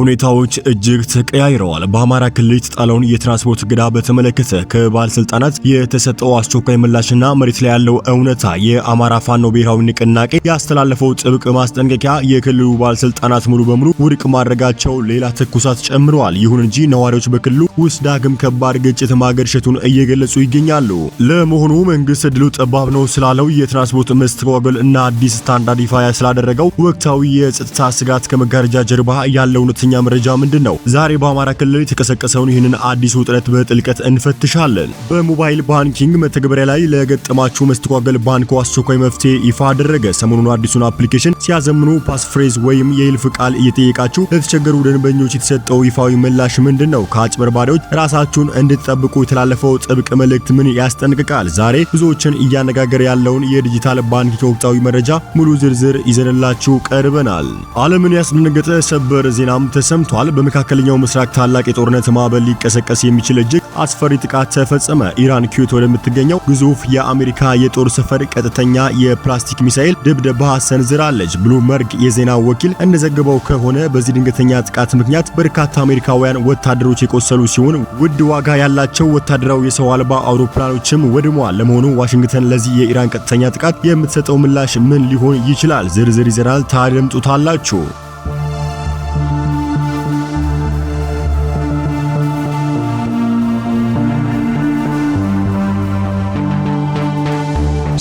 ሁኔታዎች እጅግ ተቀያይረዋል። በአማራ ክልል የተጣለውን የትራንስፖርት እገዳ በተመለከተ ከባለስልጣናት የተሰጠው አስቸኳይ ምላሽና መሬት ላይ ያለው እውነታ የአማራ ፋኖ ብሔራዊ ንቅናቄ ያስተላለፈው ጥብቅ ማስጠንቀቂያ የክልሉ ባለስልጣናት ሙሉ በሙሉ ውድቅ ማድረጋቸው ሌላ ትኩሳት ጨምረዋል። ይሁን እንጂ ነዋሪዎች በክልሉ ውስጥ ዳግም ከባድ ግጭት ማገርሸቱን እየገለጹ ይገኛሉ። ለመሆኑ መንግስት እድሉ ጠባብ ነው ስላለው የትራንስፖርት መስተጓጎል እና አዲስ ስታንዳርድ ይፋ ስላደረገው ወቅታዊ የጸጥታ ስጋት ከመጋረጃ ጀርባ ያለው እውነተኛ መረጃ ምንድነው? ዛሬ በአማራ ክልል የተቀሰቀሰውን ይህንን አዲስ ውጥረት በጥልቀት እንፈትሻለን። በሞባይል ባንኪንግ መተግበሪያ ላይ ለገጠማችሁ መስተጓጎል ባንኩ አስቸኳይ መፍትሄ ይፋ አደረገ። ሰሞኑን አዲሱን አፕሊኬሽን ሲያዘምኑ ፓስፍሬዝ ወይም የይልፍ ቃል እየጠየቃችሁ ለተቸገሩ ደንበኞች የተሰጠው ይፋዊ ምላሽ ምንድነው? ከአጭበርባሪዎች ራሳችሁን እንድትጠብቁ የተላለፈው ጥብቅ መልእክት ምን ያስጠነቅቃል? ዛሬ ብዙዎችን እያነጋገረ ያለውን የዲጂታል ባንኪንግ ወቅታዊ መረጃ ሙሉ ዝርዝር ይዘንላችሁ ቀርበናል። ዓለምን ያስደነገጠ ሰበር ዜናም ተሰምቷል። በመካከለኛው ምስራቅ ታላቅ የጦርነት ማዕበል ሊቀሰቀስ የሚችል እጅግ አስፈሪ ጥቃት ተፈጸመ። ኢራን ኩዌት ወደምትገኘው ግዙፍ የአሜሪካ የጦር ሰፈር ቀጥተኛ የፕላስቲክ ሚሳኤል ድብደባ ሰንዝራለች። ብሉምበርግ የዜና ወኪል እንደዘገበው ከሆነ በዚህ ድንገተኛ ጥቃት ምክንያት በርካታ አሜሪካውያን ወታደሮች የቆሰሉ ሲሆን ውድ ዋጋ ያላቸው ወታደራዊ የሰው አልባ አውሮፕላኖችም ወድመዋል። ለመሆኑ ዋሽንግተን ለዚህ የኢራን ቀጥተኛ ጥቃት የምትሰጠው ምላሽ ምን ሊሆን ይችላል? ዝርዝር ይዘናል፣ ታደምጡታላችሁ።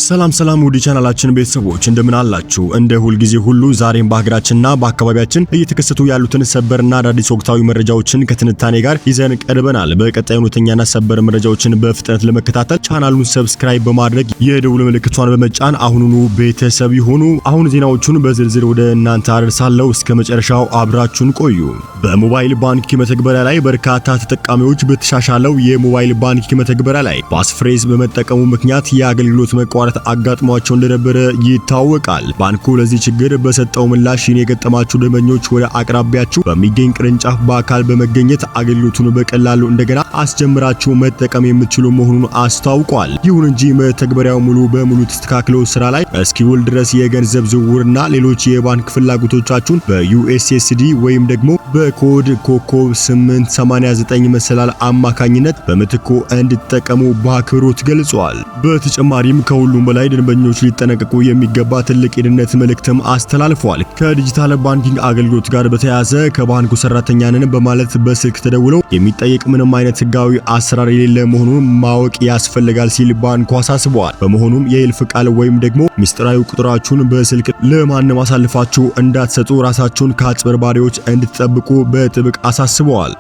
ሰላም ውድ ቻናላችን ቤተሰቦች እንደምን አላችሁ? እንደ ሁልጊዜ ሁሉ ዛሬም በሀገራችንና በአካባቢያችን እየተከሰቱ ያሉትን ሰበርና አዳዲስ ወቅታዊ መረጃዎችን ከትንታኔ ጋር ይዘን ቀርበናል። በቀጣይ እውነተኛና ሰበር መረጃዎችን በፍጥነት ለመከታተል ቻናሉን ሰብስክራይብ በማድረግ የደውል ምልክቷን በመጫን አሁኑኑ ቤተሰብ ይሁኑ። አሁን ዜናዎቹን በዝርዝር ወደ እናንተ አደርሳለሁ። እስከ መጨረሻው አብራችሁን ቆዩ። በሞባይል ባንኪንግ መተግበሪያ ላይ በርካታ ተጠቃሚዎች በተሻሻለው የሞባይል ባንኪንግ መተግበሪያ ላይ ፓስፍሬዝ በመጠቀሙ ምክንያት የአገልግሎት መቋረጥ አጋጥሟቸው እንደነበረ ይታወቃል። ባንኩ ለዚህ ችግር በሰጠው ምላሽ የገጠማችሁ ደንበኞች ወደ አቅራቢያችሁ በሚገኝ ቅርንጫፍ በአካል በመገኘት አገልግሎቱን በቀላሉ እንደገና አስጀምራችሁ መጠቀም የምትችሉ መሆኑን አስታውቋል። ይሁን እንጂ መተግበሪያው ሙሉ በሙሉ ተስተካክሎ ስራ ላይ እስኪውል ድረስ የገንዘብ ዝውውርና ሌሎች የባንክ ፍላጎቶቻችሁን በዩኤስኤስዲ ወይም ደግሞ በኮድ ኮከብ 889 መሰላል አማካኝነት በምትኩ እንድትጠቀሙ በአክብሮት ገልጿል። በተጨማሪም ከሁሉም በላይ ደንበኞች ሊጠነቀቁ የሚገባ ትልቅ የደህንነት መልእክትም አስተላልፏል። ከዲጂታል ባንኪንግ አገልግሎት ጋር በተያያዘ ከባንኩ ሰራተኛ ነን በማለት በስልክ ተደውለው የሚጠየቅ ምንም አይነት ህጋዊ አሰራር የሌለ መሆኑን ማወቅ ያስፈልጋል ሲል ባንኩ አሳስበዋል። በመሆኑም የይልፍ ቃል ወይም ደግሞ ሚስጥራዊ ቁጥራችሁን በስልክ ለማንም አሳልፋችሁ እንዳትሰጡ ራሳችሁን ከአጭበርባሪዎች እንድትጠብቁ በጥብቅ አሳስበዋል።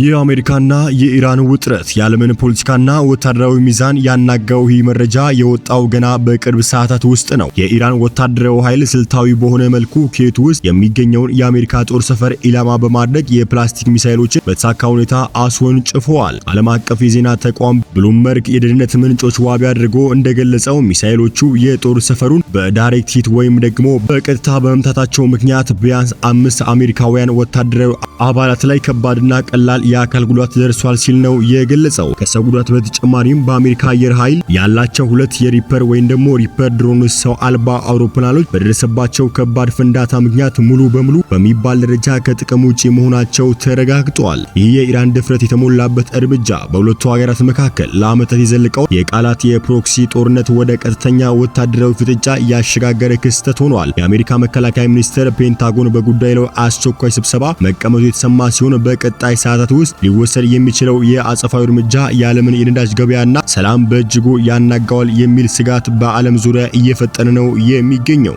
የአሜሪካና የኢራን ውጥረት የዓለምን ፖለቲካና ወታደራዊ ሚዛን ያናጋው ይህ መረጃ የወጣው ገና በቅርብ ሰዓታት ውስጥ ነው። የኢራን ወታደራዊ ኃይል ስልታዊ በሆነ መልኩ ኩዌት ውስጥ የሚገኘውን የአሜሪካ ጦር ሰፈር ኢላማ በማድረግ የፕላስቲክ ሚሳኤሎችን በተሳካ ሁኔታ አስወንጭፈዋል። ዓለም አቀፍ የዜና ተቋም ብሉምበርግ የደህንነት ምንጮች ዋቢ አድርጎ እንደገለጸው ሚሳኤሎቹ የጦር ሰፈሩን በዳይሬክት ሂት ወይም ደግሞ በቀጥታ በመምታታቸው ምክንያት ቢያንስ 5 አሜሪካውያን ወታደራዊ አባላት ላይ ከባድና ቀላል የአካል ጉዳት ደርሷል ሲል ነው የገለጸው። ከሰው ጉዳት በተጨማሪም በአሜሪካ አየር ኃይል ያላቸው 2 የሪፐር ወይም ደግሞ ሪፐር ድሮኖች ሰው አልባ አውሮፕላኖች በደረሰባቸው ከባድ ፍንዳታ ምክንያት ሙሉ በሙሉ በሚባል ደረጃ ከጥቅም ውጪ መሆናቸው ተረጋግጧል። ይህ የኢራን ድፍረት የተሞላበት እርምጃ በሁለቱ ሀገራት መካከል ለዓመታት የዘለቀው የቃላት የፕሮክሲ ጦርነት ወደ ቀጥተኛ ወታደራዊ ፍጥጫ ያሸጋገረ ክስተት ሆኗል። የአሜሪካ መከላከያ ሚኒስቴር ፔንታጎን በጉዳዩ ላይ አስቸኳይ ስብሰባ መቀመጡ የተሰማ ሲሆን በቀጣይ ሰዓታት ውስጥ ሊወሰድ የሚችለው የአጸፋዊ እርምጃ የዓለምን የነዳጅ ገበያና ሰላም በእጅጉ ያናጋዋል የሚል ስጋት በዓለም ዙሪያ እየፈጠነ ነው የሚገኘው።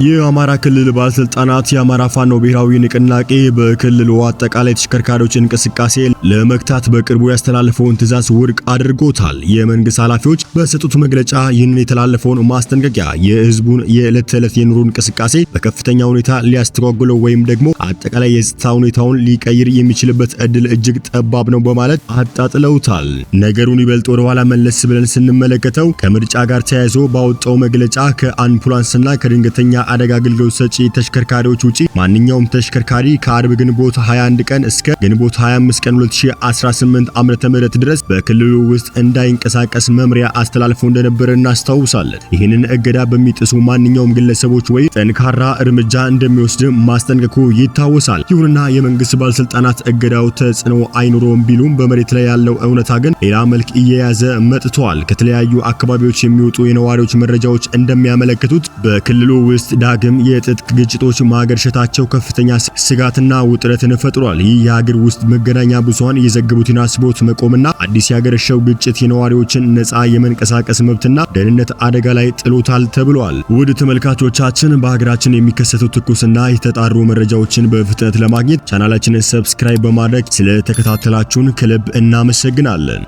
የአማራ ክልል ባለስልጣናት የአማራ ፋኖ ብሔራዊ ንቅናቄ በክልሉ አጠቃላይ ተሽከርካሪዎች እንቅስቃሴ ለመግታት በቅርቡ ያስተላለፈውን ትዕዛዝ ውድቅ አድርጎታል። የመንግስት ኃላፊዎች በሰጡት መግለጫ ይህንን የተላለፈውን ማስጠንቀቂያ የህዝቡን የዕለት ተዕለት የኑሮ እንቅስቃሴ በከፍተኛ ሁኔታ ሊያስተጓጉለው ወይም ደግሞ አጠቃላይ የጸጥታ ሁኔታውን ሊቀይር የሚችልበት እድል እጅግ ጠባብ ነው በማለት አጣጥለውታል። ነገሩን ይበልጥ ወደ ኋላ መለስ ብለን ስንመለከተው ከምርጫ ጋር ተያይዞ ባወጣው መግለጫ ከአምቡላንስና ከድንገተኛ የአደጋ አገልግሎት ሰጪ ተሽከርካሪዎች ውጪ ማንኛውም ተሽከርካሪ ከአርብ ግንቦት 21 ቀን እስከ ግንቦት 25 ቀን 2018 ዓ.ም ድረስ በክልሉ ውስጥ እንዳይንቀሳቀስ መምሪያ አስተላልፎ እንደነበር እናስታውሳለን። ይህንን እገዳ በሚጥሱ ማንኛውም ግለሰቦች ወይ ጠንካራ እርምጃ እንደሚወስድ ማስጠንቀቁ ይታወሳል። ይሁንና የመንግስት ባለስልጣናት እገዳው ተጽዕኖ አይኖረውም ቢሉም በመሬት ላይ ያለው እውነታ ግን ሌላ መልክ እየያዘ መጥቷል። ከተለያዩ አካባቢዎች የሚወጡ የነዋሪዎች መረጃዎች እንደሚያመለክቱት በክልሉ ውስጥ ዳግም የትጥቅ ግጭቶች ማገርሸታቸው ከፍተኛ ስጋትና ውጥረትን ፈጥሯል። ይህ የሀገር ውስጥ መገናኛ ብዙሃን የዘገቡትን አስቦት መቆምና አዲስ ያገረሸው ግጭት የነዋሪዎችን ነፃ የመንቀሳቀስ መብትና ደህንነት አደጋ ላይ ጥሎታል ተብሏል። ውድ ተመልካቾቻችን በሀገራችን የሚከሰቱ ትኩስና የተጣሩ መረጃዎችን በፍጥነት ለማግኘት ቻናላችንን ሰብስክራይብ በማድረግ ስለተከታተላችሁን ከልብ እናመሰግናለን።